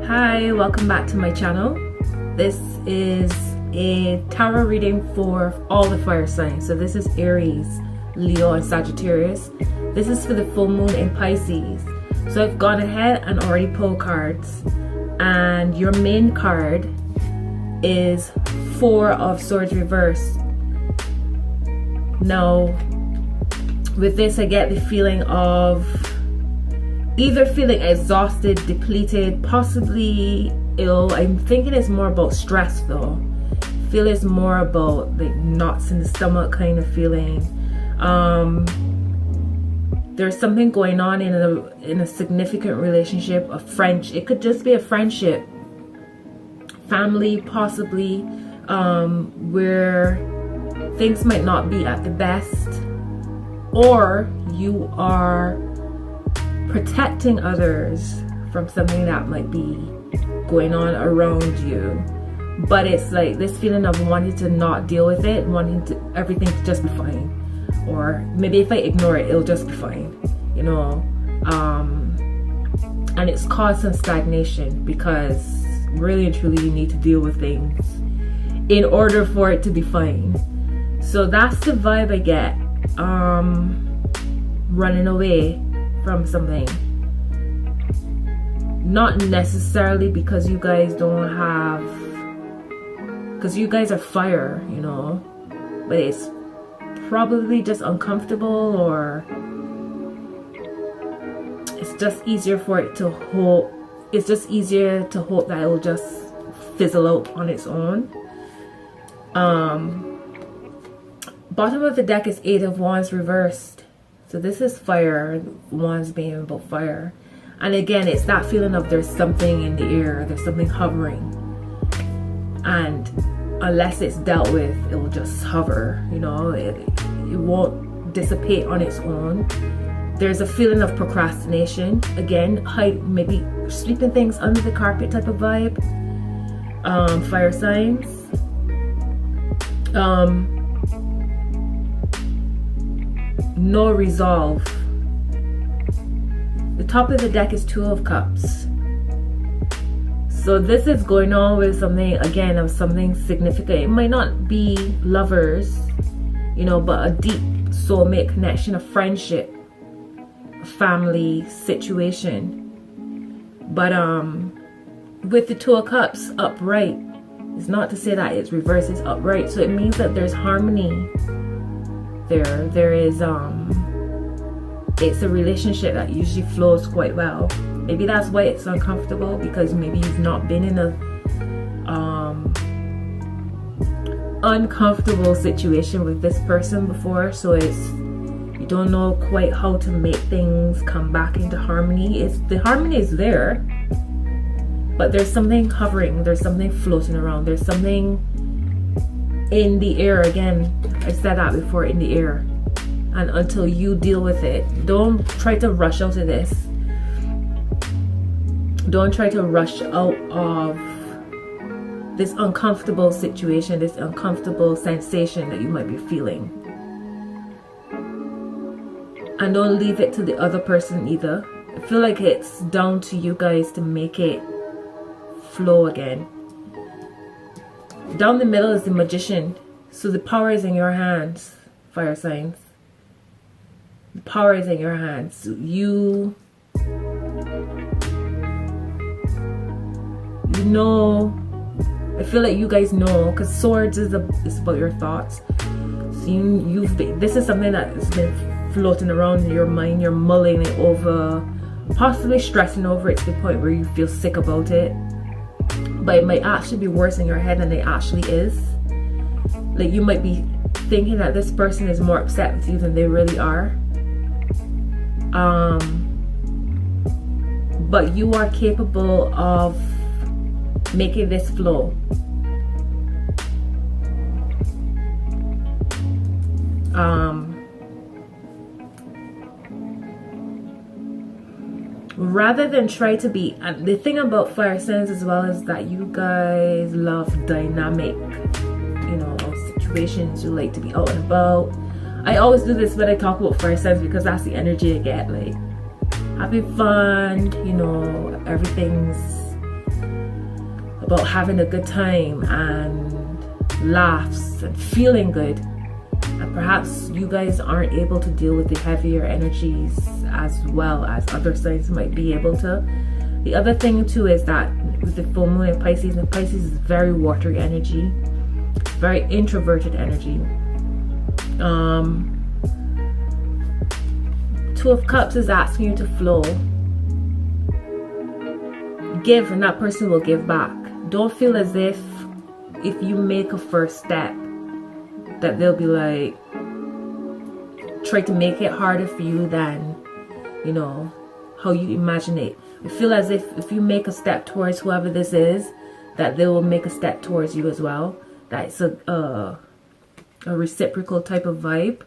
Hi, welcome back to my channel. This is a tarot reading for all the fire signs. So this is Aries, Leo, and Sagittarius. This is for the full moon in Pisces. So I've gone ahead and already pulled cards, and your main card is Four of Swords reversed. Now with this, I get the feeling of either feeling exhausted, depleted, possibly ill. I'm thinking it's more about stress though. I feel it's more about like knots in the stomach kind of feeling. There's something going on in a significant relationship, a friendship. It could just be a friendship, family possibly, where things might not be at the best, or you are protecting others from something that might be going on around you, but it's like this feeling of wanting to not deal with it, wanting to everything to just be fine, or maybe if I ignore it, it'll just be fine, you know. And it's caused some stagnation because really and truly you need to deal with things in order for it to be fine. So that's the vibe I get. Running away from something, not necessarily because you guys don't have, because you guys are fire, you know, but it's probably just uncomfortable, or it's just easier for it to hope, it's just easier to hope that it will just fizzle out on its own. Bottom of the deck is Eight of Wands reversed. So this is fire, wands being about fire. And again, it's that feeling of there's something in the air, there's something hovering. And unless it's dealt with, it will just hover, you know, it won't dissipate on its own. There's a feeling of procrastination. Again, maybe sweeping things under the carpet type of vibe. Fire signs. No resolve. The top of the deck is Two of Cups. So this is going on with something, again, of something significant. It might not be lovers, you know, but a deep soulmate connection, a friendship, a family situation. But with the Two of Cups upright, it's not to say that it's reversed, it's upright. So it means that there's harmony. There is it's a relationship that usually flows quite well. Maybe that's why it's uncomfortable, because maybe you've not been in a uncomfortable situation with this person before, so you don't know quite how to make things come back into harmony. The harmony is there, but there's something hovering, there's something floating around, there's something in the air. Again, I said that before, in the air. And until you deal with it, don't try to rush out of this. Don't try to rush out of this uncomfortable situation, this uncomfortable sensation that you might be feeling. And don't leave it to the other person either. I feel like it's down to you guys to make it flow again. Down the middle is the Magician. So the power is in your hands, fire signs. The power is in your hands. You know, I feel like you guys know, because swords is about your thoughts. So this is something that has been floating around in your mind. You're mulling it over, possibly stressing over it to the point where you feel sick about it. But it might actually be worse in your head than it actually is. Like, you might be thinking that this person is more upset with you than they really are. But you are capable of making this flow. Rather than try to be, and the thing about fire signs as well is that you guys love dynamic, you know, situations. You like to be out and about. I always do this when I talk about fire signs because that's the energy I get, like having fun, you know, everything's about having a good time and laughs and feeling good. And perhaps you guys aren't able to deal with the heavier energies as well as other signs might be able to. The other thing too is that with the full moon in Pisces, and Pisces is very watery energy, very introverted energy. Two of Cups is asking you to flow. Give, and that person will give back. Don't feel as if you make a first step that they'll be like, try to make it harder for you than, you know, how you imagine it. I feel as if you make a step towards whoever this is, that they will make a step towards you as well. That's a reciprocal type of vibe.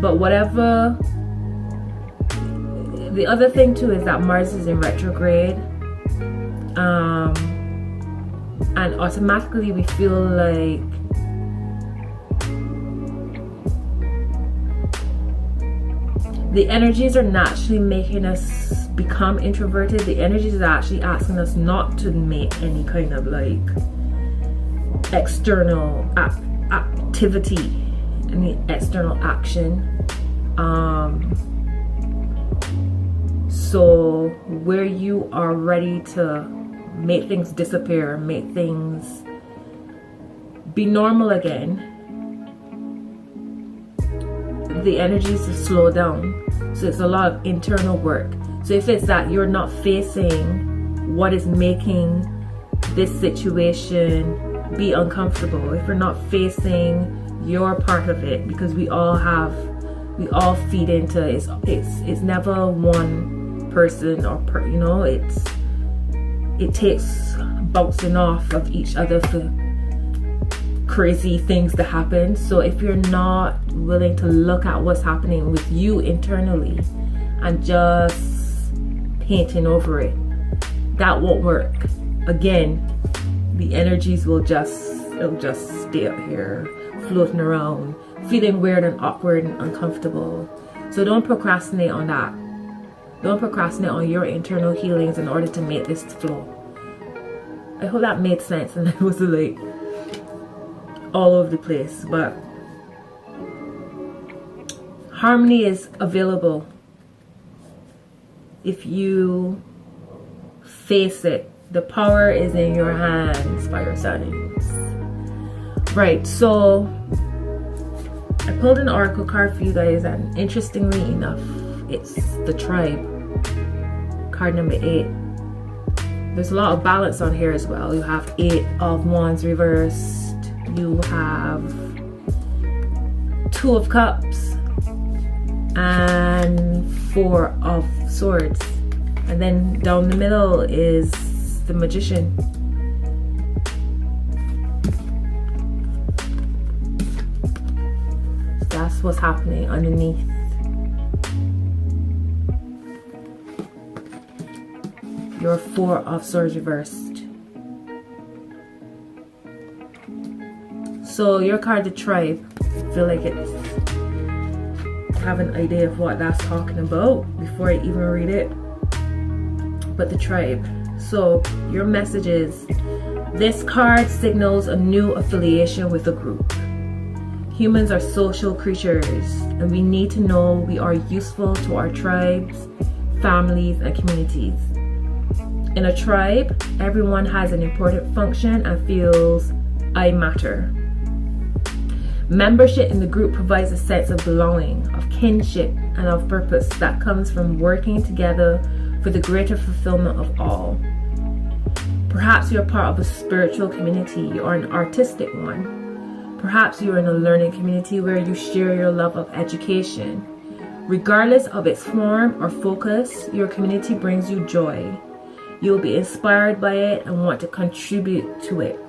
But whatever, the other thing too is that Mars is in retrograde, and automatically we feel like the energies are naturally making us become introverted. The energies are actually asking us not to make any kind of like external activity, any external action. So where you are ready to make things disappear, make things be normal again, the energies to slow down. So it's a lot of internal work. So if it's that you're not facing what is making this situation be uncomfortable, if you're not facing your part of it, because we all feed into it's never one person or you know, it takes bouncing off of each other for crazy things to happen. So if you're not willing to look at what's happening with you internally and just painting over it, that won't work. Again, the energies will just stay up here floating around, feeling weird and awkward and uncomfortable. So don't procrastinate on that. Don't procrastinate on your internal healings in order to make this flow. I hope that made sense and I wasn't like all over the place, but harmony is available if you face it. The power is in your hands, fire signs. Right, so I pulled an oracle card for you guys, and interestingly enough, it's the tribe, card number 8. There's a lot of balance on here as well. You have 8 of Wands reversed, you have 2 of Cups, and 4 of Swords, and then down the middle is the Magician. That's what's happening underneath. Your 4 of Swords reversed. So your card, the Tribe, I feel like it's, I have an idea of what that's talking about before I even read it. But the Tribe. So your message is, this card signals a new affiliation with a group. Humans are social creatures, and we need to know we are useful to our tribes, families, and communities. In a tribe, everyone has an important function and feels I matter. Membership in the group provides a sense of belonging, of kinship, and of purpose that comes from working together for the greater fulfillment of all. Perhaps you're part of a spiritual community or an artistic one. Perhaps you're in a learning community where you share your love of education. Regardless of its form or focus, your community brings you joy. You'll be inspired by it and want to contribute to it.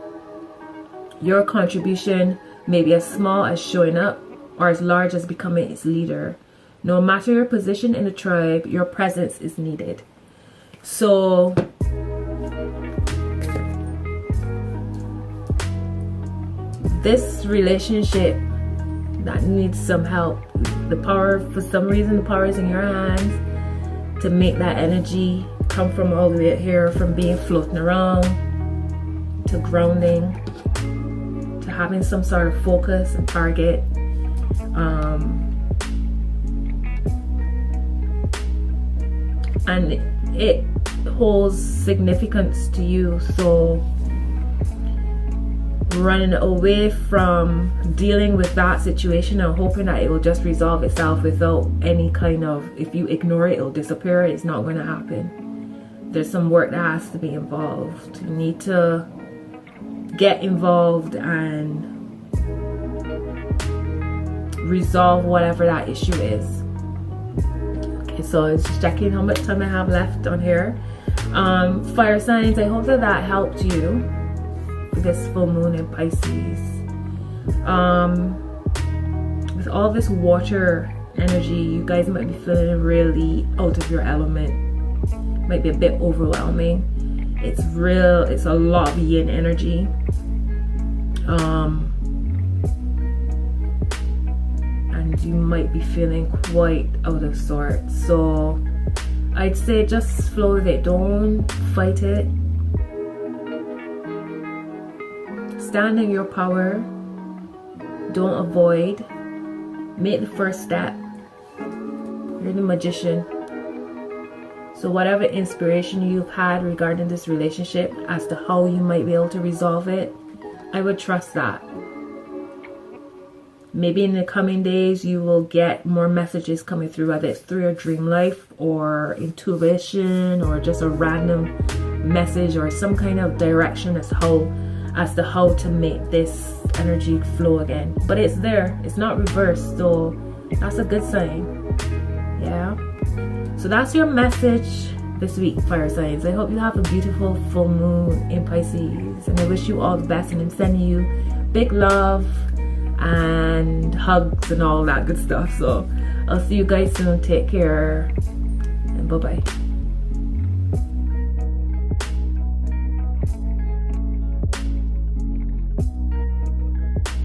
Your contribution may be as small as showing up or as large as becoming its leader. No matter your position in the tribe, your presence is needed. So this relationship that needs some help. The power, for some reason, the power is in your hands to make that energy come from all the way here, from being floating around to grounding to having some sort of focus and target. And it holds significance to you, so running away from dealing with that situation and hoping that it will just resolve itself without any kind of, if you ignore it, it'll disappear. It's not going to happen. There's some work that has to be involved. You need to get involved and resolve whatever that issue is. Okay, so it's just checking how much time I have left on here. Fire signs, I hope that that helped you for this full moon in Pisces. With all this water energy, you guys might be feeling really out of your element. Might be a bit overwhelming. It's a lot of yin energy. And you might be feeling quite out of sorts. So I'd say just flow with it. Don't fight it. Stand in your power. Don't avoid. Make the first step. You're the magician. So whatever inspiration you've had regarding this relationship as to how you might be able to resolve it, I would trust that. Maybe in the coming days you will get more messages coming through, whether it's through your dream life or intuition or just a random message or some kind of direction as to how to make this energy flow again. But it's there, it's not reversed, so that's a good sign. Yeah. So that's your message this week, fire signs. I hope you have a beautiful full moon in Pisces, and I wish you all the best, and I'm sending you big love and hugs and all that good stuff. So I'll see you guys soon. Take care and bye bye.